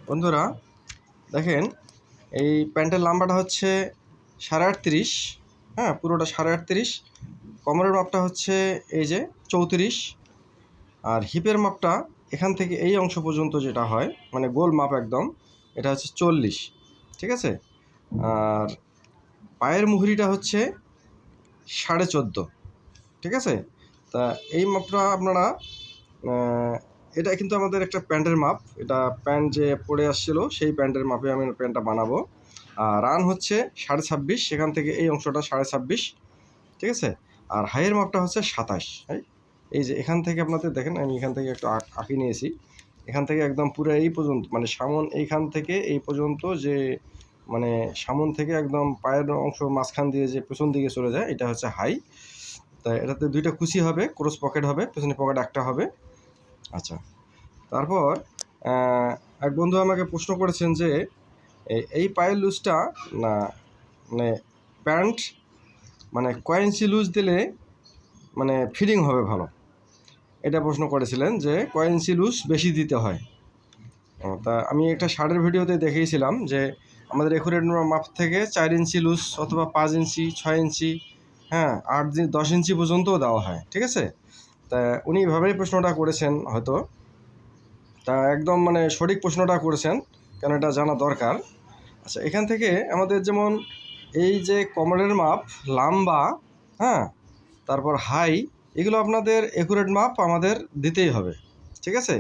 বন্ধুরা দেখেন, এই প্যান্টের লম্বাটা হচ্ছে 38.5। হ্যাঁ, পুরোটা 38.5। কোমরের মাপটা হচ্ছে এই যে 34। আর হিপের মাপটা এখান থেকে এই অংশ পর্যন্ত যেটা হয়, মানে গোল মাপ একদম, এটা হচ্ছে 40। ঠিক আছে। আর পায়ের মুহুরিটা হচ্ছে 14.5। ঠিক আছে। তা এই মাপটা আপনারা এটা কিন্তু আমাদের একটা প্যান্টের মাপ। এটা প্যান্ট যে পরে আসছিল সেই প্যান্টের মাপে আমি প্যান্টটা বানাবো। আর রান হচ্ছে 26.5, সেখান থেকে এই অংশটা 26.5। ঠিক আছে। আর হাইয়ের মাপটা হচ্ছে 27। এই যে এখান থেকে আপনাদের দেখেন, আমি এখান থেকে একটু আঁকি নিয়েছি। এখান থেকে একদম পুরো এই পর্যন্ত, মানে সামন এইখান থেকে এই পর্যন্ত, যে মানে সামন থেকে একদম পায়ের অংশ মাঝখান দিয়ে যে পেছন দিকে চলে যায়, এটা হচ্ছে হাই। তাই এটাতে দুইটা কুচি হবে, ক্রস পকেট হবে, পেছনে পকেট একটা হবে। আচ্ছা, তারপর এক বন্ধু আমাকে প্রশ্ন করেছেন যে এই পায়ের লুজটা না, মানে প্যান্ট মানে কয় ইঞ্চি লুজ দিলে মানে ফিটিং হবে ভালো, এটা প্রশ্ন করেছিলেন যে কয় ইঞ্চি লুজ বেশি দিতে হয়। তা আমি একটা শার্টের ভিডিওতে দেখিয়েছিলাম যে আমাদের একুরেট মাপ থেকে 4 ইঞ্চি লুজ অথবা 5 ইঞ্চি, 6 ইঞ্চি, হ্যাঁ 10 ইঞ্চি পর্যন্তও দেওয়া হয়। ঠিক আছে। তা উনি এভাবেই প্রশ্নটা করেছেন হয়তো। তা একদম মানে সঠিক প্রশ্নটা করেছেন, কেন এটা জানা দরকার। আচ্ছা, এখান থেকে আমাদের যেমন এই যে কোমরের মাপ, লম্বা, হ্যাঁ, তারপর হাই, এগুলো আপনাদের একুরেট মাপ আমাদের দিতেই হবে। ঠিক আছে।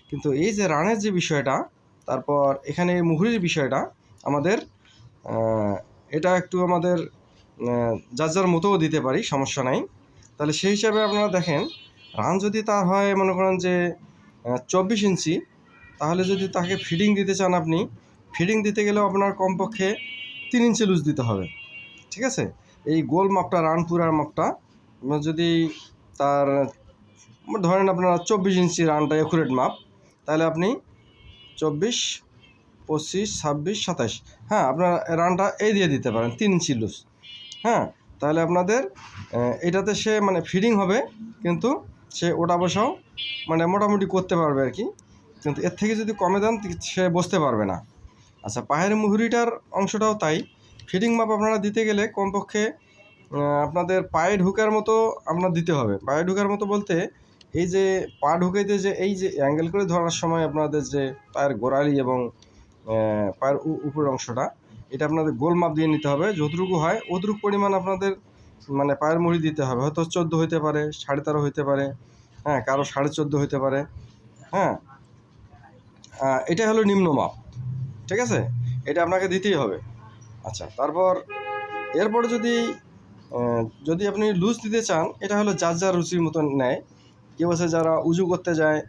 কিন্তু এই যে রানের যে বিষয়টা, তারপর এখানে মুহুরির বিষয়টা আমাদের এটা একটু আমাদের যার যার মতোও দিতে পারি, সমস্যা নাই। তাহলে সেই হিসাবে আপনারা দেখেন, রান যদি তার হয় মনে করেন যে 24 ইঞ্চি, তাহলে যদি তাকে ফিডিং দিতে চান, আপনি ফিডিং দিতে গেলেও আপনার কমপক্ষে 3 ইঞ্চি লুজ দিতে হবে। ঠিক আছে। এই গোল মাপটা, রান পুরার মাপটা আপনার যদি তার ধরেন আপনারা 24 ইঞ্চি রানটা একুরেট মাপ, তাহলে আপনি 24, 25, 26, 27, হ্যাঁ আপনার রানটা এই দিয়ে দিতে পারেন 3 ইঞ্চি লুজ। হ্যাঁ, তাহলে আপনাদের এটাতে সে মানে ফিডিং হবে, কিন্তু সে ওটা বসাও মানে মোটামুটি করতে পারবে আর কি। কিন্তু এর থেকে যদি কমে দেন সে বসতে পারবে না। আচ্ছা, পায়ের মুহুরিটার অংশটাও তাই। ফিডিং মাপ আপনারা দিতে গেলে কমপক্ষে আপনাদের পায়ে ঢুকার মতো আপনার দিতে হবে। পায়ে ঢুকার মতো বলতে এই যে পা ঢুকাইতে যে এই যে অ্যাঙ্গেল করে ধরার সময় আপনাদের যে পায়ের গোড়ালি এবং পায়ের উপরের অংশটা, এটা আপনাদের গোল মাপ দিয়ে নিতে হবে। যতটুকু হয় অতটুকু পরিমাণ আপনাদের মানে পায়ের মুহুরি দিতে হবে। হয়তো 14 হইতে পারে, 13.5 হইতে পারে, হ্যাঁ কারো 14.5 হইতে পারে। হ্যাঁ, এটা হলো নিম্ন মাপ। ঠিক আছে। এটা আপনাকে দিতেই হবে। আচ্ছা, তারপর এরপরে যদি আপনি লুজ দিতে চান, এটা হলো যার যার রুচির মতন নেয়। কেউ আছে যারা উজু করতে যায়,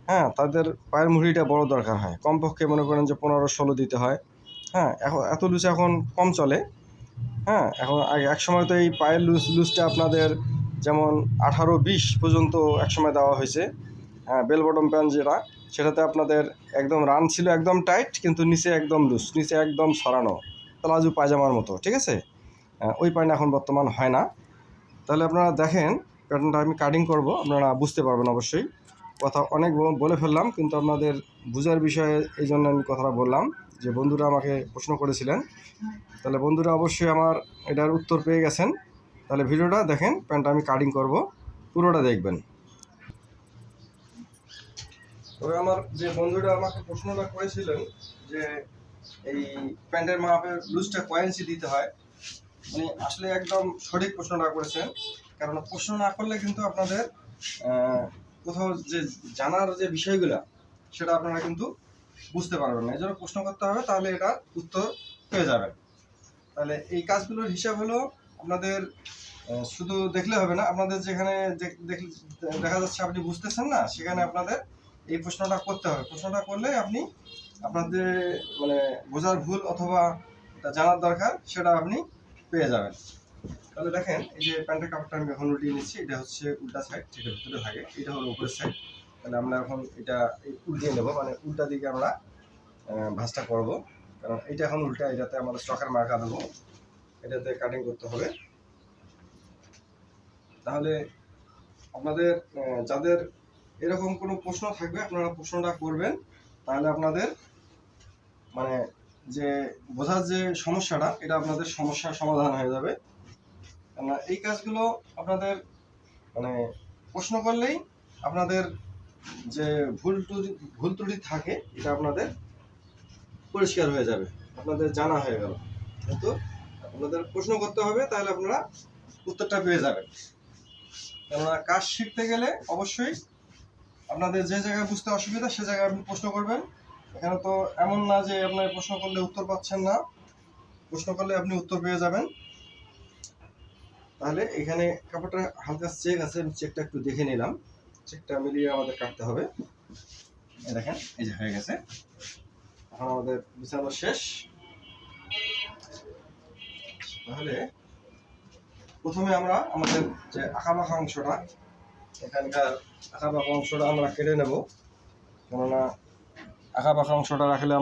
হ্যাঁ তাদের পায়ের মুহুরিটা বড় দরকার হয়, কমপক্ষে মনে করেন যে 15-16 দিতে হয়। হ্যাঁ, এখন এত লুজ এখন কম চলে। হ্যাঁ, এখন আগে এক সময় তো এই পায়ের লুজটা আপনাদের যেমন 18-20 পর্যন্ত এক সময় দেওয়া হয়েছে। হ্যাঁ, বেল বটম প্যান্ট যেটা, সেটাতে আপনাদের একদম রান ছিল একদম টাইট, কিন্তু নিচে একদম লুজ, নিচে একদম সরানো, প্লাজো পায়জামার মতো। ঠিক আছে। ওই প্যান্ট এখন বর্তমান হয় না। তাহলে আপনারা দেখেন, প্যাটার্নটা আমি কাটিং করব, আপনারা বুঝতে পারবেন অবশ্যই। কথা অনেক বলে ফেললাম, কিন্তু আপনাদের বোঝার বিষয়ে এই জন্য আমি কথাটা বললাম, যে বন্ধুরা আমাকে প্রশ্ন করেছিলেন। তাহলে বন্ধুরা অবশ্যই আমার এটার উত্তর পেয়ে গেছেন। তাহলে ভিডিওটা দেখেন, প্যান্টটা আমি কাটিং করব, পুরোটা দেখবেন। তবে আমার যে বন্ধুরা আমাকে প্রশ্নটা করেছিলেন যে এই প্যান্টের মাপের লুজটা কয় ইঞ্চি দিতে হয়, মানে আসলে একদম সঠিক প্রশ্নটা করেছেন। কারণ প্রশ্ন না করলে কিন্তু আপনাদের কোথাও যে জানার যে বিষয়গুলো, সেটা আপনারা কিন্তু বুঝতে পারবেন না। এই জন্য প্রশ্ন করতে হবে, তাহলে এটা উত্তর পেয়ে যাবেন। তাহলে এই কাজগুলোর হিসাব হলো আপনাদের শুধু দেখলে হবে না, আপনাদের যেখানে দেখা যাচ্ছে আপনি বুঝতেছেন না, সেখানে আপনাদের এই প্রশ্নটা করতে হবে। প্রশ্নটা করলে আপনি আপনাদের মানে বোঝার ভুল অথবা জানার দরকার, সেটা আপনি পেয়ে যাবেন। তাহলে দেখেন, এই যে প্যান্টের কাপড়টা আমি এখন উল্টিয়ে নিচ্ছি, এটা হচ্ছে উল্টা সাইড, যেটা ভিতরে থাকে, এটা হলো উপরের সাইড। তাহলে আমরা এখন এটা উল্টিয়ে নেবো, মানে উল্টা দিকে আমরা ভাঁজটা করব। কারণ এটা এখন উল্টা, এটাতে আমরা স্টকের মার্কা দেবো, এটাতে কাটিং করতে হবে। তাহলে আপনাদের যাদের এরকম কোনো প্রশ্ন থাকবে, আপনারা প্রশ্নটা করবেন, তাহলে আপনাদের মানে যে বোঝার যে সমস্যাটা, এটা আপনাদের সমস্যার সমাধান হয়ে যাবে। কেননা এই কাজগুলো আপনাদের মানে প্রশ্ন করলেই আপনাদের যে ভুল ত্রুটি থাকে এটা আপনাদের পরিষ্কার হয়ে যাবে, আপনাদের জানা হয়ে গেল। কিন্তু আপনাদের প্রশ্ন করতে হবে, তাহলে আপনারা উত্তরটা পেয়ে যাবেন। কেননা কাজ শিখতে গেলে অবশ্যই আপনাদের যে জায়গায় বুঝতে অসুবিধা সে জায়গায় আপনি প্রশ্ন করবেন। এখানে তো এমন না যে আপনার প্রশ্ন করলে উত্তর পাচ্ছেন না, প্রশ্ন করলে আপনি উত্তর পেয়ে যাবেন। তাহলে এখানে কাপড়টা হালকা চেক আছে, আমি চেকটা একটু দেখে নিলাম। চেকটা মিলিয়ে আমাদের কাটতে হবে। দেখেন এই যে হয়ে গেছে। এখন আমাদের বিছানো শেষ। তাহলে প্রথমে আমরা আমাদের যে আঁকাবাঁকা অংশটা, এখানকার আঁকাবাঁকা অংশটা আমরা কেটে নেব। কেননা আঁকাবাঁকা অংশটা রাখলে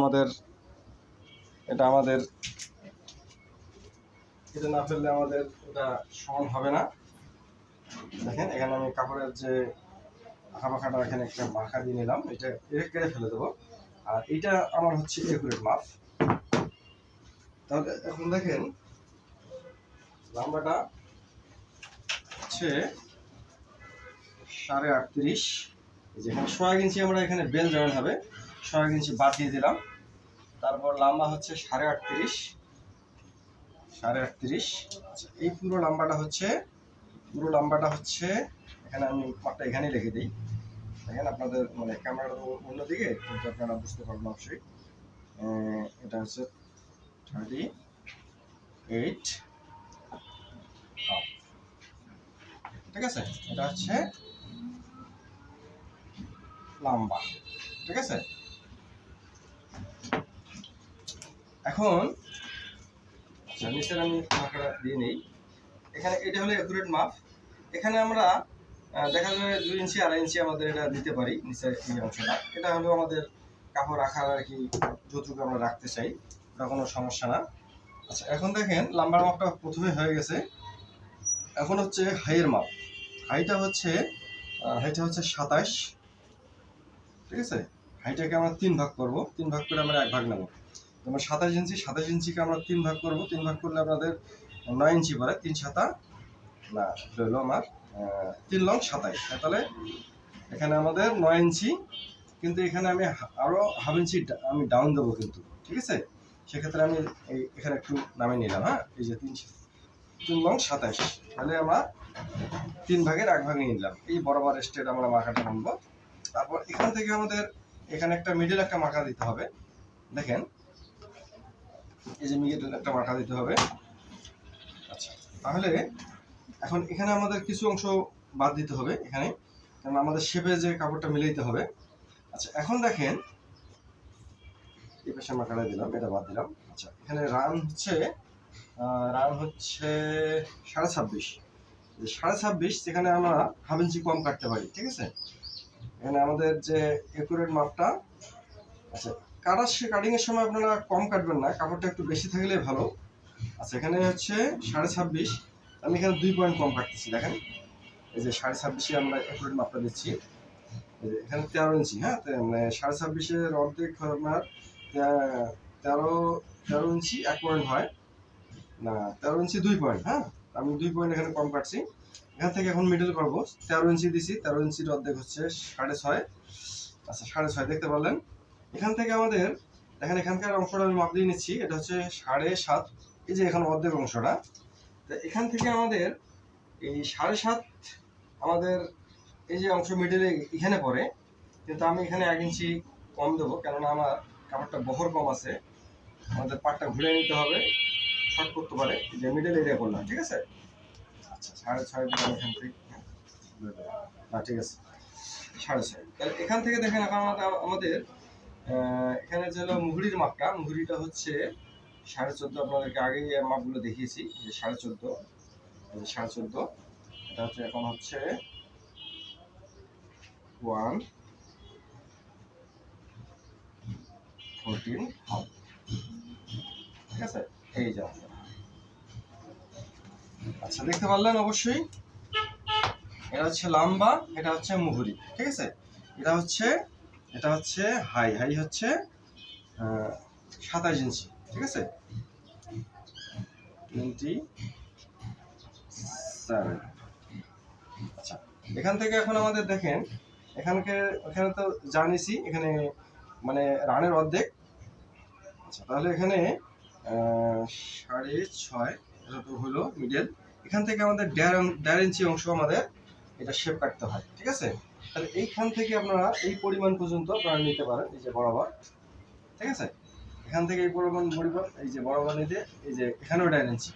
এটা আমাদের কেটে না ফেললে আমাদের এটা সমান হবে না। দেখেন এখানে আমি কাপড়ের যে আঁকাবাঁকাটা এখানে একটা মার্কা দিয়ে নিলাম, এটা কেটে ফেলে দেবো। আর এটা আমার হচ্ছে একুরেট মাপ। তাহলে এখন দেখেন লম্বাটা হচ্ছে 38.5। যেখানে 1 ইঞ্চি আমরা এখানে বেল জয়েন হবে, 1 ইঞ্চি বাদ দিয়ে দিলাম। তারপর লম্বা হচ্ছে 38.5। আচ্ছা, এই পুরো লম্বাটা হচ্ছে এখানে আমি মাপটা এখানেই লিখে দিই। দেখেন আপনাদের মানে ক্যামেরাটা অন্যদিকে, কিন্তু আপনারা বুঝতে পারবেন অবশ্যই। এটা হচ্ছে 38 হাফ, ঠিক আছে। এটা হচ্ছে লম্বা, ঠিক আছে। এখন আচ্ছা, নিচের আমি মার্কাটা দিয়ে নিই। এখানে এটা হলো একুরেট মাপ। এখানে আমরা দেখা যাবে 2 ইঞ্চি 2.5 ইঞ্চি আমাদের এটা দিতে পারি নিচের এই অংশটা। এটা হলো আমাদের কাপড় রাখার আর কি, যতটুকু আমরা রাখতে চাই, ওটা কোনো সমস্যা না। আচ্ছা, এখন দেখেন লাম্বার মাপটা প্রথমে হয়ে গেছে। এখন হচ্ছে হাইয়ের মাপ। হাইটা হচ্ছে 27, ঠিক আছে। হাইটাকে আমরা 3 ভাগ করব, 3 ভাগ করে আমরা 1 ভাগ নেব। যেমন 27 ইঞ্চিকে আমরা 3 ভাগ করব, 3 ভাগ করলে আপনাদের 9 ইঞ্চি পড়ে। 3 সাতা না, হলো আমার 3 লং 27। তাহলে এখানে আমাদের 9 ইঞ্চি, কিন্তু এখানে আমি আরও হাফ ইঞ্চি আমি ডাউন দেবো কিন্তু, ঠিক আছে। সেক্ষেত্রে আমি এখানে একটু নামিয়ে নিলাম। হ্যাঁ, এই যে 3 লং 27, তাহলে আমরা 3 ভাগের 1 ভাগ নিয়ে নিলাম। এই বরাবর স্ট্রেট আমরা মার্কাটা আনবো। তারপর এখান থেকে আমাদের এখানে একটা মিডল একটা মার্কা দিতে হবে। দেখেন এই যে মিডল একটা মার্কা দিতে হবে। আচ্ছা, তাহলে এখন এখানে আমাদের কিছু অংশ বাদ দিতে হবে এখানে, কারণ আমাদের শেপে যে কাপড়টা মিলাইতে হবে। আচ্ছা, এখন দেখেন এই পাশে মার্কাটা দিলাম, এটা বাদ দিলাম। আচ্ছা, এখানে রান হচ্ছে 26.5। 26.5, সেখানে আমরা হাফ ইঞ্চি কম কাটতে পারি, ঠিক আছে। এখানে আমাদের যে একুরেট মাপটা, আচ্ছা কাটিং এর সময় আপনারা কম কাটবেন না, কাপড়টা একটু বেশি থাকলে ভালো। আচ্ছা, এখানে হচ্ছে 26.5, আমি এখানে 2 পয়েন্ট কম কাটতেছি। দেখেন এই যে 26.5 আমরা একুরেট মাপটা দিচ্ছি। এখানে 13 ইঞ্চি, হ্যাঁ, মানে 26.5 অর্ধেক আপনার 13 ইঞ্চি 1 পয়েন্ট হয় না, 13 ইঞ্চি 2 পয়েন্ট। হ্যাঁ, আমি 2 পয়েন্ট এখানে কম কাটছি। এখান থেকে এখন মিডল করবো। 13 ইঞ্চি দিছি, 13 ইঞ্চির অর্ধেক হচ্ছে 6.5। আচ্ছা, 6.5 দেখতে পারলেন। এখান থেকে আমাদের দেখেন এখানকার অংশটা আমি মাপ দিয়ে নিচ্ছি, এটা হচ্ছে 7.5। এই যে এখন অর্ধেক অংশটা, তো এখান থেকে আমাদের এই 7.5 আমাদের এই যে অংশ মিডলে এখানে পড়ে, কিন্তু আমি এখানে 1 ইঞ্চি কম দেবো, কেননা আমার কাপড়টা বহর কম আছে, আমাদের পাটটা ঘুরে নিতে হবে, শর্ট করতে পারে। যে মিডল এরিয়া করলাম, ঠিক আছে। আচ্ছা, 6.5 দিলাম এখান থেকে। না, ঠিক আছে, 6.5। তাহলে এখান থেকে দেখেন এখন আমাদের এখানে যে হলো মুহুরির মাপটা, মুহুরিটা হচ্ছে 14.5। আপনাদেরকে আগেই মাপগুলো দেখিয়েছি যে 14.5, 14.5। এটা হচ্ছে এখন হচ্ছে 1.14 হাফ, ঠিক আছে। এই যে আচ্ছা, দেখতে পারলেন অবশ্যই। এটা হচ্ছে লম্বা, এটা হচ্ছে মুহুরি, ঠিক আছে। এটা হচ্ছে হাই হচ্ছে 27 ইঞ্চি, ঠিক আছে, 27। আচ্ছা, এখান থেকে এখন আমাদের দেখেন এখানে তো জানিসই এখানে মানে রানের অর্ধেক। আচ্ছা, তাহলে এখানে 6.5 এটা তো হলো মিডল। এখান থেকে আমাদের 1.5 ইঞ্চি অংশ আমাদের এটা শেপ কাটতে হয়, ঠিক আছে। তাহলে এইখান থেকে আপনারা এই পরিমাণ পর্যন্ত আপনারা নিতে পারেন, এই যে বরাবর, ঠিক আছে। এখান থেকে এই পরিমাণ বরাবর, এই যে বরাবর নিতে, এই যে এখানেও 1.5 ইঞ্চি।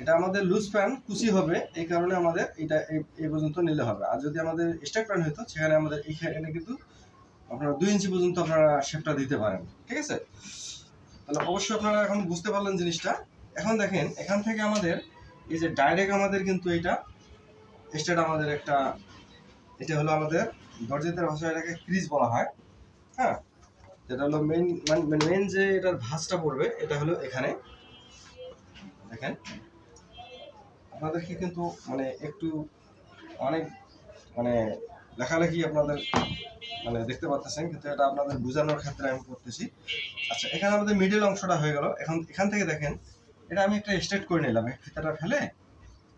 এটা আমাদের লুজ প্যান কুচি হবে, এই কারণে আমাদের এটা এই পর্যন্ত নিলে হবে। আর যদি আমাদের স্ট্রাইক প্যান হতো সেখানে আমাদের এইখানে কিন্তু আপনারা 2 ইঞ্চি পর্যন্ত আপনারা শেপটা দিতে পারেন, ঠিক আছে। তাহলে অবশ্যই আপনারা এখন বুঝতে পারলেন জিনিসটা। এখন দেখেন এখান থেকে আমাদের এই যে ডাইরেক্ট আমাদের কিন্তু এটা স্টার্ট আমাদের একটা, এটা হলো আমাদের দর্জিদের ভাষায় এটাকে ক্রিজ বলা হয়, হ্যাঁ। যেটা হলো মেইন যে এটার ভাঁজটা পড়বে এটা হলো এখানে। দেখেন আপনাদেরকে কিন্তু মানে একটু অনেক মানে লেখালেখি আপনাদের মানে দেখতে পাচ্ছেন, কিন্তু এটা আপনাদের বোঝানোর ক্ষেত্রে আমি করতেছি। আচ্ছা, এখানে আমাদের মিডল অংশটা হয়ে গেল। এখন এখান থেকে দেখেন এটা আমি একটা স্ট্রেট করে নিলাম, ফিতাটা ফেলে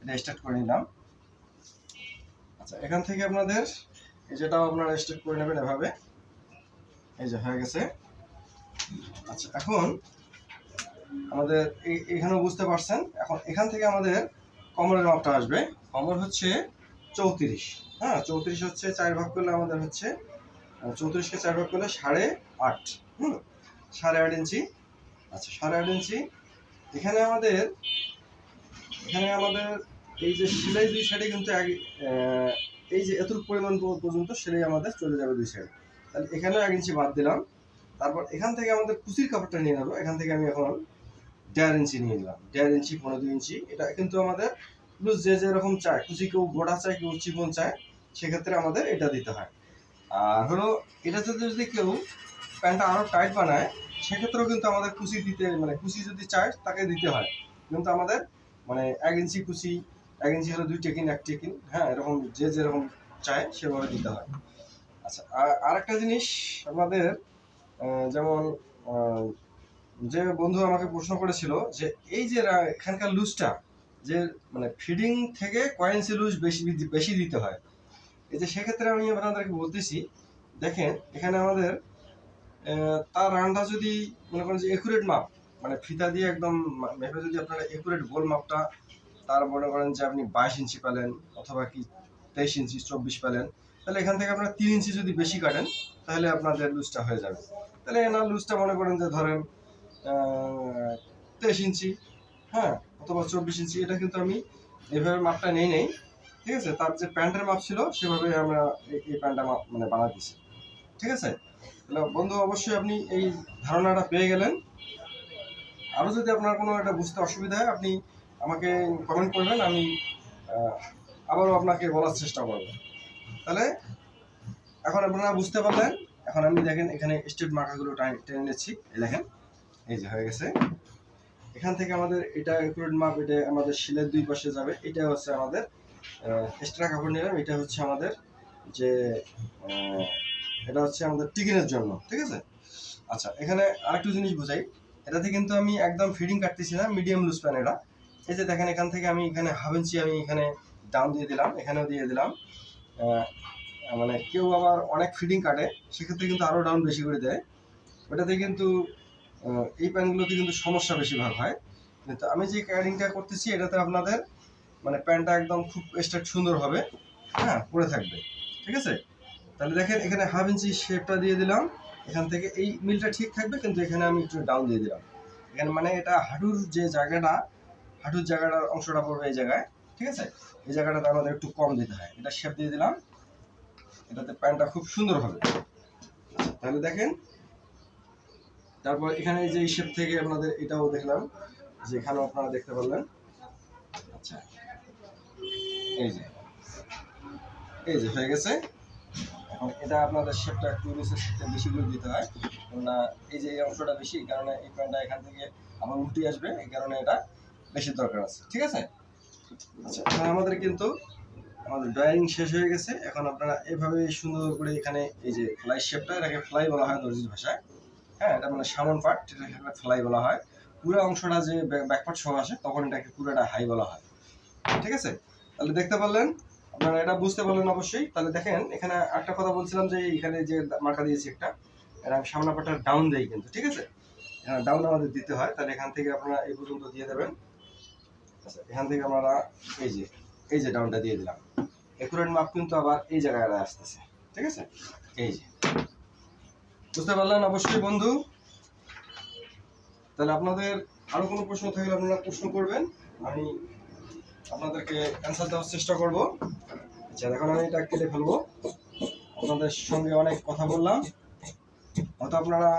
এটা স্ট্রেট করে নিলাম। আচ্ছা, এখান থেকে আপনাদের এই যেটাও আপনারা স্ট্রেট করে নেবেন এভাবে, এই যে হয়ে গেছে। আচ্ছা, এখন আমাদের এখানেও বুঝতে পারছেন। এখন এখান থেকে আমাদের কোমরের মাপটা আসবে। কোমর হচ্ছে 34, হ্যাঁ 34 হচ্ছে 4 ভাগ করলে আমাদের হচ্ছে 34কে 4 ভাগ করলে 8.5, 8.5 ইঞ্চি। আচ্ছা, 8.5 ইঞ্চি। এখানে আমাদের এই যে সেলাই দুই সাইডে কিন্তু এই যে এতটুকু পরিমাণ পর্যন্ত সেলাই আমাদের চলে যাবে দুই সাইডে। তাহলে এখানেও 1 ইঞ্চি বাদ দিলাম। তারপর এখান থেকে আমাদের কুচির কাপড়টা নিয়ে নেবো। এখান থেকে আমি এখন 1.5 ইঞ্চি নিয়ে নিলাম, 1.5 ইঞ্চি 2.5 ইঞ্চি। এটা কিন্তু আমাদের লুজ যে যেরকম চায়, কুচি কেউ গোড়া চায় কেউ চিকন চায়, সেক্ষেত্রে আমাদের এটা দিতে হয়। আর হলো এটা যদি কেউ প্যান্টটা আরও টাইট বানায় সেক্ষেত্রেও কিন্তু আমাদের কুচি দিতে, মানে কুচি যদি চায় তাকে দিতে হয়। কিন্তু আমাদের মানে 1 ইঞ্চি কুচি, 1 ইঞ্চি হলো 2 টেকিন 1 টেকিন, হ্যাঁ এরকম যে যেরকম চায় সেভাবে দিতে হয়। আচ্ছা, আর একটা জিনিস আমাদের যেমন যে বন্ধু আমাকে প্রশ্ন করেছিল যে এই যে এখানকার লুজটা যে মানে ফিডিং থেকে কয় ইঞ্চি লুজ বেশি দিতে হয়। এই যে সেক্ষেত্রে আমি আপনাদেরকে বলতেছি, দেখেন এখানে আমাদের তার রানটা যদি মনে করেন যে একুরেট মাপ, মানে ফিতা দিয়ে একদম মেপে যদি আপনারা একুরেট গোল মাপটা তার মনে করেন যে আপনি 22 ইঞ্চি পেলেন অথবা কি 23 ইঞ্চি 24 পেলেন, তাহলে এখান থেকে আপনারা 3 ইঞ্চি যদি বেশি কাটেন তাহলে আপনাদের লুজটা হয়ে যাবে। তাহলে এনার লুজটা মনে করেন যে ধরেন 23 ইঞ্চি, হ্যাঁ অথবা 24 ইঞ্চি। এটা কিন্তু আমি এইভাবে মাপটা নেই, ঠিক আছে। তার যে প্যান্টের মাপ ছিল সেভাবে আমরা এই প্যান্টটা মাপ মানে বানাতেছি, ঠিক আছে। তাহলে বন্ধু অবশ্যই আপনি এই ধারণাটা পেয়ে গেলেন। আরও যদি আপনার কোনো একটা বুঝতে অসুবিধা হয় আপনি আমাকে কমেন্ট করবেন, আমি আবারও আপনাকে বলার চেষ্টা করব। তাহলে এখন আপনারা বুঝতে পারলেন। এখন আমি দেখেন এখানে স্টেপ মার্কারগুলো টেনে নিচ্ছি, এই দেখেন এই যে হয়ে গেছে। এখান থেকে আমাদের এটা একুরেট মাপ, এটা আমাদের শিলের দুই পাশে যাবে। এটা হচ্ছে আমাদের এক্সট্রা কাপড় নিলাম, এটা হচ্ছে আমাদের যে এটা হচ্ছে আমাদের টিকিনের জন্য, ঠিক আছে। আচ্ছা, এখানে আরেকটু জিনিস বোঝাই। এটাতে কিন্তু আমি একদম ফিডিং কাটতেছি না, মিডিয়াম লুজ প্যান এটা। এই যে দেখেন এখান থেকে আমি এখানে 1/2 ইঞ্চি আমি এখানে ডাউন দিয়ে দিলাম, এখানেও দিয়ে দিলাম। মানে কেউ আবার অনেক ফিডিং কাটে সেক্ষেত্রে কিন্তু আরও ডাউন বেশি করে দেয়। ওটাতে কিন্তু এই প্যান্টগুলোতে কিন্তু সমস্যা বেশিরভাগ হয়। কিন্তু আমি যে কাটিংটা করতেছি এটাতে আপনাদের মানে প্যান্টটা একদম খুব স্ট্রেট সুন্দর হবে, হ্যাঁ পরে থাকবে, ঠিক আছে। তাহলে দেখেন এখানে 1/2 ইঞ্চি শেপটা দিয়ে দিলাম। এখান থেকে এই মিলটা ঠিক থাকবে, কিন্তু এখানে আমি একটু ডাউন দিয়ে দিলাম। এখানে মানে এটা হাঁটুর যে জায়গাটা, হাঁটুর জায়গাটার অংশটা পড়বে এই জায়গায়, ঠিক আছে। এই জায়গাটাতে আমাদের একটু কম দিতে হয়। এটা শেপ দিয়ে দিলাম, এটাতে প্যান্টটা খুব সুন্দর হবে। তাহলে দেখেন তারপর এখানে যে শেপ থেকে আপনাদের এটাও দেখলাম যে এখানেও আপনারা দেখতে পারলেন। আচ্ছা, এই যে হয়ে গেছে। এখন এটা আপনাদের শেপটা একটু নিচের সাথে বেশি করে দিতে হয়, না এই যে এই অংশটা বেশি, এই কারণে এই প্যান্টটা এখান থেকে আমার উল্টে আসবে, এই কারণে এটা বেশি দরকার আছে, ঠিক আছে। আচ্ছা, এখন আমাদের কিন্তু আমাদের ড্রয়িং শেষ হয়ে গেছে। এখন আপনারা এভাবে সুন্দর করে এখানে এই যে ফ্লাই শেপটা, এটাকে ফ্লাই বলা হয় দর্জির ভাষায়। হ্যাঁ, এটা মানে সামন পার্ট, এটাকে ফ্লাই বলা হয়। পুরো অংশটা যে ব্যাক পার্ট সহ আসে তখন এটাকে পুরোটা হাই বলা হয়। ঠিক আছে, তাহলে দেখতে পারলেন, আপনারা এটা বুঝতে পারলেন অবশ্যই। তাহলে দেখেন এখানে একটা কথা বলছিলাম যে এখানে যে মার্কা দিয়েছি একটা, এটা আমি সামনে পার্টটা ডাউন দেই কিন্তু, ঠিক আছে, ডাউন আমাদের দিতে হয়। তাহলে এখান থেকে আপনারা এই পর্যন্ত দিয়ে দেবেন। আচ্ছা, এখান থেকে আমরা এই যে ডাউনটা দিয়ে দিলাম। একুরেট মাপ কিন্তু আবার এই জায়গায় আসতেছে, ঠিক আছে, এই যে বুঝতে পারলেন অবশ্যই বন্ধু। তাহলে আপনাদের আরো কোনো প্রশ্ন থাকলে আপনারা প্রশ্ন করবেন, আমি আপনাদেরকে অ্যান্সার দেওয়ার চেষ্টা করব। আচ্ছা, এখন আমি এটা কেটে ফেলবো। আপনাদের সঙ্গে অনেক কথা বললাম, হয়তো আপনারা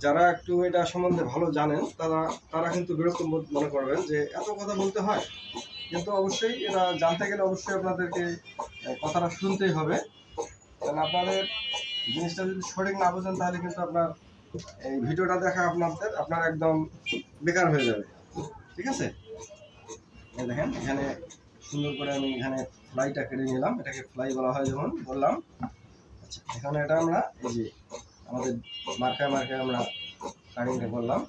যারা একটু এটা সম্বন্ধে ভালো জানেন তারা কিন্তু বিরক্ত মনে করবেন যে এত কথা বলতে হয়, কিন্তু অবশ্যই এটা জানতে গেলে অবশ্যই আপনাদেরকে কথাটা শুনতেই হবে। কারণ আপনাদের জিনিসটা যদি সঠিক না বোঝেন তাহলে কিন্তু আপনার এই ভিডিওটা দেখা আপনার একদম বেকার হয়ে যাবে। ঠিক আছে, দেখেন এখানে সুন্দর করে আমি এখানে ফ্লাইটা কেটে নিলাম, এটাকে ফ্লাই বলা হয় যেমন বললাম। আচ্ছা, এখানে এটা আমরা এই যে আমাদের মার্কায় আমরা কাটিংটা করলাম।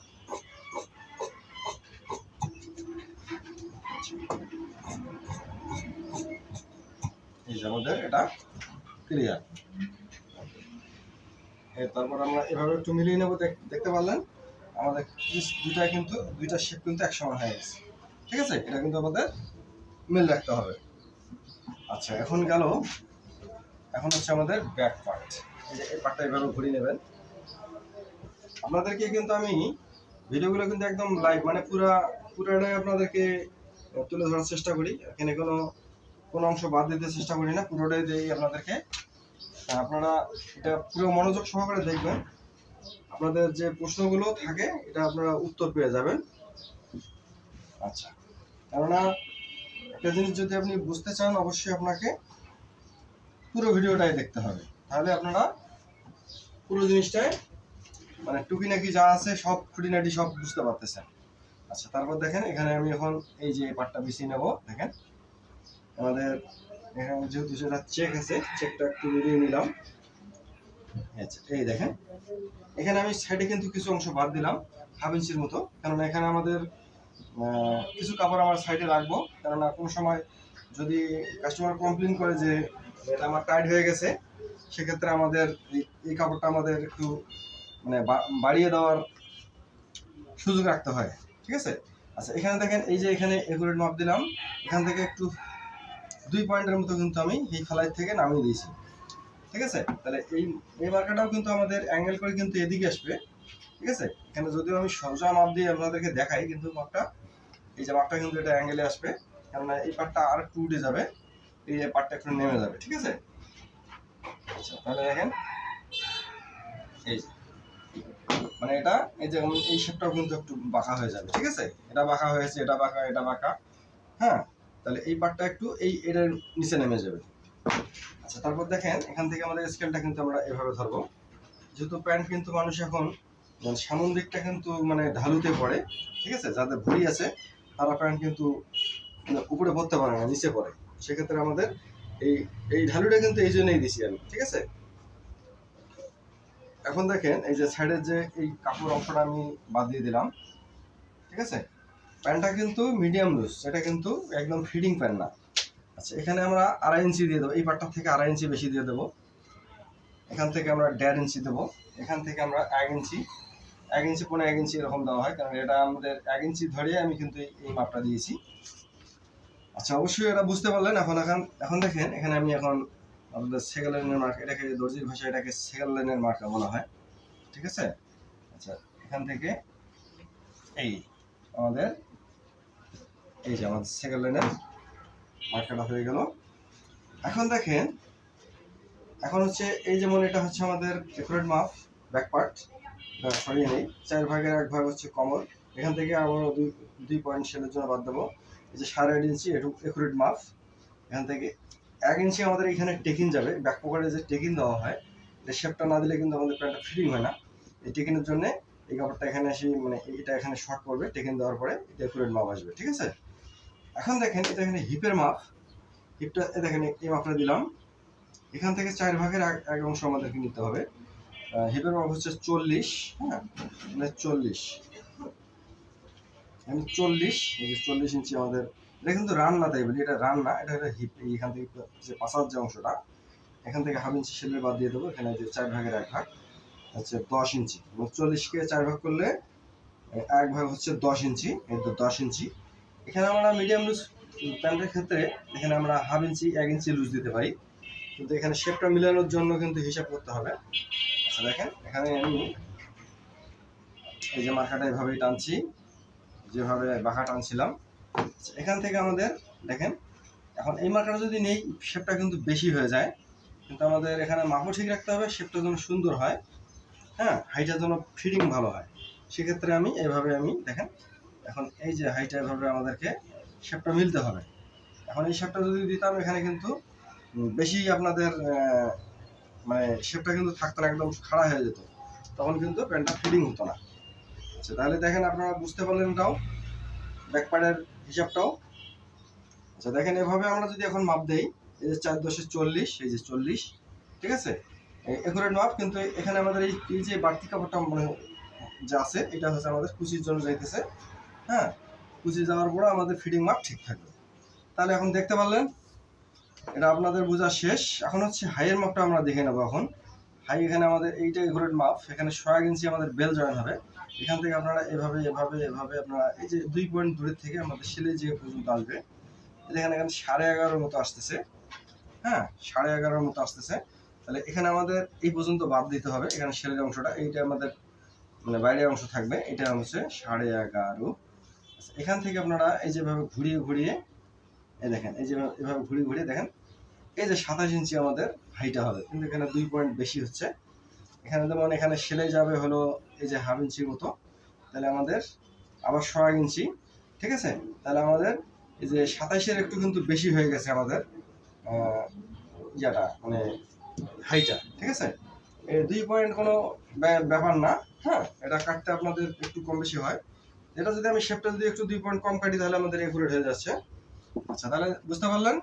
এই যে আমাদের এটা ক্লিয়ার। তারপর আমরা এভাবে একটু মিলিয়ে নেবো। দেখতে পারলেন আমাদের দুইটা শেপ কিন্তু একসমান হয়ে গেছে। ঠিক আছে, এটা কিন্তু আমাদের মিল রাখতে হবে। আচ্ছা, এখন হচ্ছে আমাদের ব্যাক পার্ট। এই পার্টটা এভাবে ঘুরিয়ে নেবেন। আপনাদেরকে কিন্তু আমি ভিডিওগুলো কিন্তু একদম লাইভ মানে পুরাটাই আপনাদেরকে তুলে ধরার চেষ্টা করি। এখানে কোনো অংশ বাদ দিতে চেষ্টা করি না, পুরোটাই দিই আপনাদেরকে। আপনারা এটা পুরো মনোযোগ সহকারে দেখবেন, আপনাদের যে প্রশ্নগুলো থাকে এটা আপনারা উত্তর পেয়ে যাবেন। আচ্ছা, কেননা একটা জিনিস যদি আপনি বুঝতে চান অবশ্যই আপনাকে পুরো ভিডিওটাই দেখতে হবে, তাহলে আপনারা পুরো জিনিসটাই মানে টুকিনাকি যা আছে সব খুঁটিনাটি সব বুঝতে পারতেছেন। আচ্ছা, তারপর দেখেন এখানে আমি এখন এই যে পার্টটা বিছিয়ে নেব। দেখেন আমাদের এখানে যেহেতু সেটা চেক আছে, চেকটা একটু বেরিয়ে নিলাম। আচ্ছা, এই দেখেন এখানে আমি সাইডে কিন্তু কিছু অংশ বাদ দিলাম, হাফ ইঞ্চির মতো, কারণ এখানে আমাদের কিছু কাপড় আমার সাইডে রাখবো। কেননা কোনো সময় যদি কাস্টমার কমপ্লেন করে যে এটা আমার টাইট হয়ে গেছে, সেক্ষেত্রে আমাদের এই কাপড়টা আমাদের একটু মানে বাড়িয়ে দেওয়ার সুযোগ রাখতে হয়। ঠিক আছে, আচ্ছা এখানে দেখেন এই যে এখানে একুরেট মাপ দিলাম, এখান থেকে একটু 2 পয়েন্টের মতো কিন্তু আমি এই ফ্লাই থেকে নামিয়ে দিয়েছি। ঠিক আছে, তাহলে এই মার্কাটাও কিন্তু আমাদের অ্যাঙ্গেল করে কিন্তু এদিকে আসবে। ঠিক আছে, এখানে যদিও আমি সোজা মাপ দিয়ে আপনাদেরকে দেখাই, কিন্তু এই যে মাপটা কিন্তু এটা অ্যাঙ্গেলে আসবে, কেননা এই পার্টটা আর একটু উঠে যাবে, এই পার্টটা একটু নেমে যাবে। ঠিক আছে, আচ্ছা তাহলে দেখেন এই যে মানে এটা এই যে এই শেপটাও কিন্তু একটু বাঁকা হয়ে যাবে। ঠিক আছে, এটা বাঁকা হয়েছে, এটা বাঁকা। হ্যাঁ, তাহলে এই পার্টটা একটু এটার নিচে নেমে যাবে। আচ্ছা, তারপর দেখেন এখান থেকে আমাদের স্কেলটা কিন্তু আমরা এভাবে ধরবো। যেহেতু প্যান্ট কিন্তু মানুষ এখন সামন দিকটা কিন্তু মানে ঢালুতে পড়ে। ঠিক আছে, যাদের ভরি আছে তারা প্যান্ট কিন্তু উপরে পড়তে পারে না, নিচে পড়ে। সেক্ষেত্রে আমাদের এই ঢালুটা কিন্তু এই জন্যই দিছি আমি। ঠিক আছে, এখন দেখেন এই যে সাইডের যে এই কাপড় অংশটা আমি বাদ দিয়ে দিলাম। ঠিক আছে, প্যান্টটা কিন্তু মিডিয়াম লুজ, এটা কিন্তু একদম ফিটিং প্যান্ট না। আচ্ছা, এখানে আমরা 2.5 ইঞ্চি দিয়ে দেবো, এই পাটটা থেকে 2.5 ইঞ্চি বেশি দিয়ে দেবো। এখান থেকে আমরা 1.5 ইঞ্চি দেবো, এখান থেকে আমরা 1 ইঞ্চি, 1 ইঞ্চি 1.5 ইঞ্চি এরকম দেওয়া হয়, কারণ এটা আমাদের 1 ইঞ্চি ধরে আমি কিন্তু এই মাপটা দিয়েছি। আচ্ছা, অবশ্যই এটা বুঝতে পারলেন। এখন দেখেন এখানে আমি এখন আমাদের সেকেন্ড লাইনের মার্ক, এটাকে দর্জির ভাষায় এটাকে সেকেন্ড লাইনের মার্কা বলা হয়। ঠিক আছে, আচ্ছা এখান থেকে এই আমাদের এই যে আমাদের সেকেন্ড লাইনের মার্কাটা হয়ে গেল। এখন দেখেন এখন হচ্ছে এই যেমন এটা হচ্ছে আমাদের একুরেট মাপ ব্যাক পার্ট, সরিয়ে নেই, 4 ভাগের 1 ভাগ হচ্ছে কমন। এখান থেকে আবার দুই পয়েন্ট সেলের জন্য বাদ দেবো। এই যে 8.5 ইঞ্চি একুরেট মাপ, এখান থেকে 1 ইঞ্চি আমাদের এখানে টেকিন যাবে। ব্যাক পকেটে যে টেকিন দেওয়া হয়, এটা শেপটা না দিলে কিন্তু আমাদের প্যান্টটা ফিটিং হয় না। এই টেকিনের জন্য এই কাপড়টা এখানে এসে মানে এটা এখানে শর্ট করবে, টেকিন দেওয়ার পরে এটা একুরেট মাপ আসবে। ঠিক আছে, এখন দেখেন এটা এখানে হিপের মাপ, হিপটা দেখেন এই মাপটা দিলাম। এখান থেকে 4 ভাগের 1 অংশ আমাদেরকে নিতে হবে। হিপের মাপ হচ্ছে 40, হ্যাঁ, মানে 40, মানে 40, এই যে 40 ইঞ্চি আমাদের। এটা কিন্তু রান না, তাই বলি এটা রান না, এটা হলো হিপ। এইখান থেকে যে পাশার যে অংশটা, এখান থেকে হাফ ইঞ্চি সেলাই বাদ দিয়ে দেবো। এখানে যে 4 ভাগের 1 ভাগ হচ্ছে 10 ইঞ্চি, এবং 40কে 4 ভাগ করলে 1 ভাগ হচ্ছে 10 ইঞ্চি, এই তো 10 ইঞ্চি। এখানে আমরা মিডিয়াম লুজ প্যান্টের ক্ষেত্রে এখানে আমরা হাফ ইঞ্চি 1 ইঞ্চি লুজ দিতে পারি, কিন্তু এখানে শেপটা মিলানোর জন্য কিন্তু হিসাব করতে হবে। আচ্ছা দেখেন, এখানে আমি এই যে মার্কাটা এভাবেই টানছি, যেভাবে বাঁকা টানছিলাম। এখান থেকে আমাদের দেখেন, এখন এই মার্কাটা যদি নেই, শেপটা কিন্তু বেশি হয়ে যায়। কিন্তু আমাদের এখানে মাপও ঠিক রাখতে হবে, শেপটা যেন সুন্দর হয়, হ্যাঁ, হাইটা যেন ফিটিং ভালো হয়। সেক্ষেত্রে আমি এভাবে দেখেন, এখন এই যে হাইটা এভাবে আমাদেরকে শেপটা মিলতে হবে। এখন এই শেপটা যদি দিতাম, এখানে কিন্তু বেশি আপনাদের মানে শেপটা কিন্তু থাকতো না, একদম খাড়া হয়ে যেত, তখন কিন্তু প্যান্টটা ফিটিং হতো না। আচ্ছা তাহলে দেখেন, আপনারা বুঝতে পারলেন এটাও, ব্যাকপার্টের হিসাবটাও। আচ্ছা দেখেন, এভাবে আমরা যদি এখন মাপ দেই, এই যে 4×10=40, এই যে 40, ঠিক আছে, একুরেট মাপ। কিন্তু এখানে আমাদের এই যে বাড়তি কাপড়টা মানে যে আছে, এটা হচ্ছে আমাদের কুচির জন্য যাইতেছে, হ্যাঁ, কুচি যাওয়ার পরে আমাদের ফিটিং মাপ ঠিক থাকবে। তাহলে এখন দেখতে পারলেন, এটা আপনাদের বোঝা শেষ। এখন হচ্ছে হাইয়ের মাপটা আমরা দেখে নেবো। এখন হাই, এখানে আমাদের এইটা একুরেট মাপ, এখানে 1 ইঞ্চি আমাদের বেল জয়েন হবে। এখান থেকে আপনারা এভাবে এভাবে এভাবে আপনারা এই যে 2 পয়েন্ট দূরের থেকে আমাদের সেলাই যে পর্যন্ত আসবে, এখানে 11.5 মতো আসতেছে, হ্যাঁ, 11.5 মতো আসতেছে। তাহলে এখানে আমাদের এই পর্যন্ত বাদ দিতে হবে, এখানে সেলের অংশটা, এইটা আমাদের মানে বাইরের অংশ থাকবে, এটা হচ্ছে 11.5। এখান থেকে আপনারা এই যেভাবে ঘুরিয়ে ঘুরিয়ে, এই দেখেন, এই যে এভাবে ঘুরিয়ে ঘুরিয়ে দেখেন, এই যে 27 ইঞ্চি আমাদের হাইটা হবে, কিন্তু এখানে 2 পয়েন্ট বেশি হচ্ছে। এখানে যেমন এখানে সেলাই যাবে হলো এই যে হাফ ইঞ্চির মতো, তাহলে আমাদের আবার 1 ইঞ্চি, ঠিক আছে। তাহলে আমাদের এই যে 27-এর একটু কিন্তু বেশি হয়ে গেছে আমাদের ইয়াটা, মানে হাইটা, ঠিক আছে। এই 2 পয়েন্ট কোনো ব্যাপার না, হ্যাঁ, এটা কাটতে আপনাদের একটু কম বেশি হয়। এটা যদি আমি শেপটা যদি একটু 2 পয়েন্ট কম কাটি, তাহলে আমাদের একুরেট হয়ে যাচ্ছে। আচ্ছা তাহলে বুঝতে পারলেন,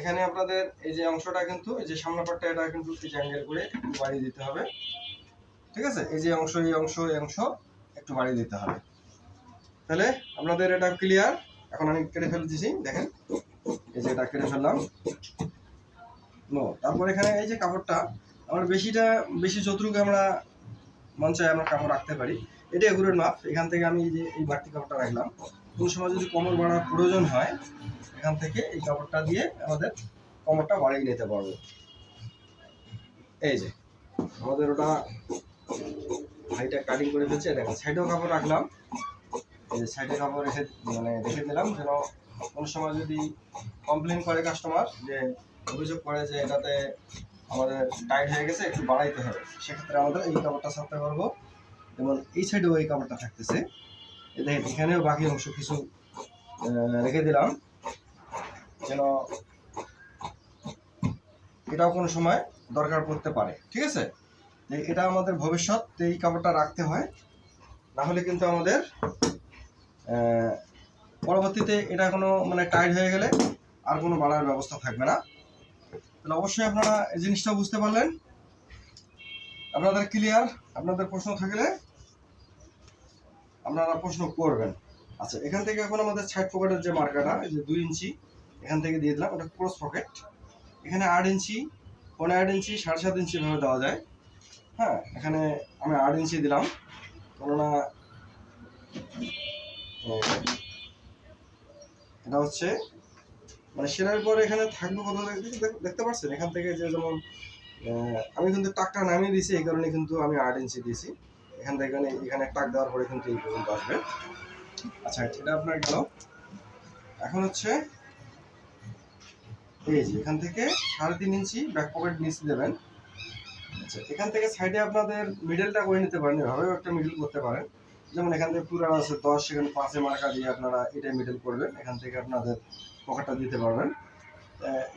এখানে আপনাদের এই যে অংশটা কিন্তু, এই যে সামনের পাটটা, এটা কিন্তু এই অ্যাঙ্গেল করে একটু বাড়িয়ে দিতে হবে, ঠিক আছে। এই যে অংশ, এই অংশ, এই অংশ একটু বাড়িয়ে দিতে হবে। তাহলে আপনাদের এটা ক্লিয়ার। এখন আমি কেটে ফেলতেছি, দেখেন, এই যে এটা কেটে ফেললাম। তারপর এখানে এই যে কাপড়টা, আমরা বেশি যতটুকু আমরা মন চাই আমরা কাপড় রাখতে পারি, এটা এগুলোর মাপ। এখান থেকে আমি যে এই বাড়তি কাপড়টা রাখলাম, কোন সময় যদি কোমর বাড়ার প্রয়োজন হয়, এখান থেকে এই কাপড়টা দিয়ে আমাদের কোমরটা বাড়িয়ে নিতে পারবো। এই যে আমাদের ওটা হাইটা কাটিং করে ফেলছে, দেখেন সাইডেও কাপড় রাখলাম, এই যে সাইডে কাপড় রেখে রেখে দিলাম, যেন কোনো সময় যদি কমপ্লেন করে কাস্টমার, যে অভিযোগ করে যে এটাতে আমাদের টাইট হয়ে গেছে, একটু বাড়াইতে হবে, সেক্ষেত্রে আমাদের এই কাপড়টা ছাড়তে পারবো। যেমন এই সাইডেও এই কাপড়টা থাকতেছে, দেখেন এখানেও বাকি অংশ কিছু রেখে দিলাম, যেন এটাও কোনো সময় দরকার পড়তে পারে, ঠিক আছে। এটা আমাদের ভবিষ্যৎ, এই কাপড়টা রাখতে হয়, না হলে কিন্তু আমাদের পরবর্তীতে এটা কোনো মানে টাইট হয়ে গেলে আর কোনো বাড়ার ব্যবস্থা থাকবে না। তাহলে অবশ্যই আপনারা এই জিনিসটা বুঝতে পারলেন, আপনাদের ক্লিয়ার। আপনাদের প্রশ্ন থাকলে আপনারা প্রশ্ন করবেন। আচ্ছা এখান থেকে এখন আমাদের সাইড পকেটের যে মার্কাটা, এই যে 2 ইঞ্চি এখান থেকে দিয়ে দিলাম, ওটা ক্রস পকেট। এখানে 8 ইঞ্চি, 8.5 ইঞ্চি, 7.5 ইঞ্চি ভাবে দেওয়া যায়, হ্যাঁ। এখানে আমি 8 ইঞ্চি দিলাম, কেননা এটা হচ্ছে মানে সেলাইয়ের পরে এখানে থাকবে কত, দেখতে পাচ্ছেন এখান থেকে, যে যেমন আমি কিন্তু টাকটা নামিয়ে দিয়েছি, এই কারণে কিন্তু আমি 8 ইঞ্চি দিয়েছি। এখান থেকে এখানে টাক দেওয়ার পরে কিন্তু এই পর্যন্ত আসবে। আচ্ছা এটা আপনার গেল। এখন হচ্ছে এই যে এখান থেকে 3.5 ইঞ্চি ব্যাক পকেট নিচে দেবেন। আচ্ছা এখান থেকে সাইডে আপনাদের মিডলটা করে নিতে পারেন, এভাবেও একটা মিডল করতে পারেন। যেমন এখান থেকে পুরো আছে 10, সেখানে 5-এ মার্কা দিয়ে আপনারা এটা মিডল করবেন, এখান থেকে আপনাদের পকেটটা দিতে পারবেন।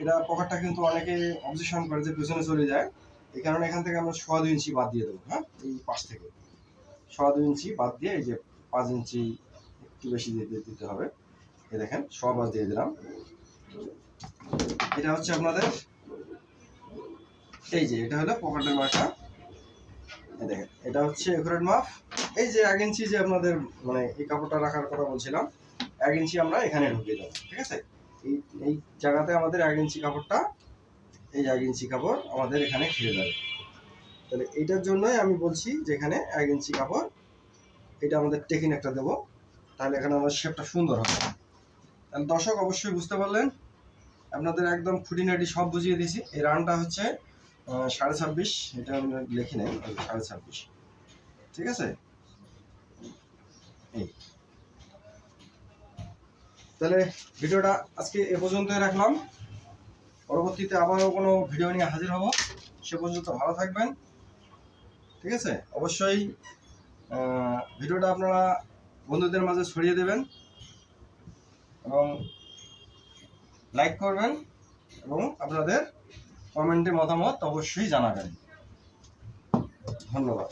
এটা পকেটটা কিন্তু অনেকে অবজেকশন করে যে পিছনে চলে যায়, এই কারণে এখান থেকে আমরা 2.5 ইঞ্চি বাদ দিয়ে দেবো, হ্যাঁ, এই পাশ থেকে 2.5 ইঞ্চি বাদ দিয়ে এই যে 5 ইঞ্চি একটু বেশি দিতে হবে। এই দেখেন 5 দিয়ে দিলাম। এটা হচ্ছে আপনাদের এই যে এটা হলো পকেটের মার্কা, এই দেখেন এটা হচ্ছে একুরেট মাপ। এই যে 1 ইঞ্চি যে আপনাদের মানে এই কাপড়টা রাখার কথা বলছিলাম, 1 ইঞ্চি আমরা এখানে ঢুকিয়ে দেবো, ঠিক আছে? এই এই জায়গাতে আমাদের 1 ইঞ্চি কাপড়টা, এই 1 ইঞ্চি কাপড় আমাদের এখানে খেয়ে যাবে। তাহলে এইটার জন্যই আমি বলছি যে এখানে 1 ইঞ্চি কাপড়, এটা আমাদের টেকিং একটা দেবো, তাহলে এখানে আমাদের শেপটা সুন্দর হবে। তাহলে দর্শক অবশ্যই বুঝতে পারলেন, আপনাদের একদম খুঁটিনাটি সব বুঝিয়ে দিয়েছি। এই রানটা হচ্ছে 26.5, এটা আমি লিখি নাই, 26.5, ঠিক আছে? এই তাহলে ভিডিওটা আজকে এ পর্যন্তই রাখলাম। পরবর্তীতে আবারও কোনো ভিডিও নিয়ে হাজির হব। সে পর্যন্ত ভালো থাকবেন, ঠিক আছে? অবশ্যই ভিডিওটা আপনারা বন্ধুদের মাঝে ছড়িয়ে দেবেন এবং লাইক করবেন এবং আপনাদের কমেন্টে মতামত অবশ্যই জানাবেন। ধন্যবাদ।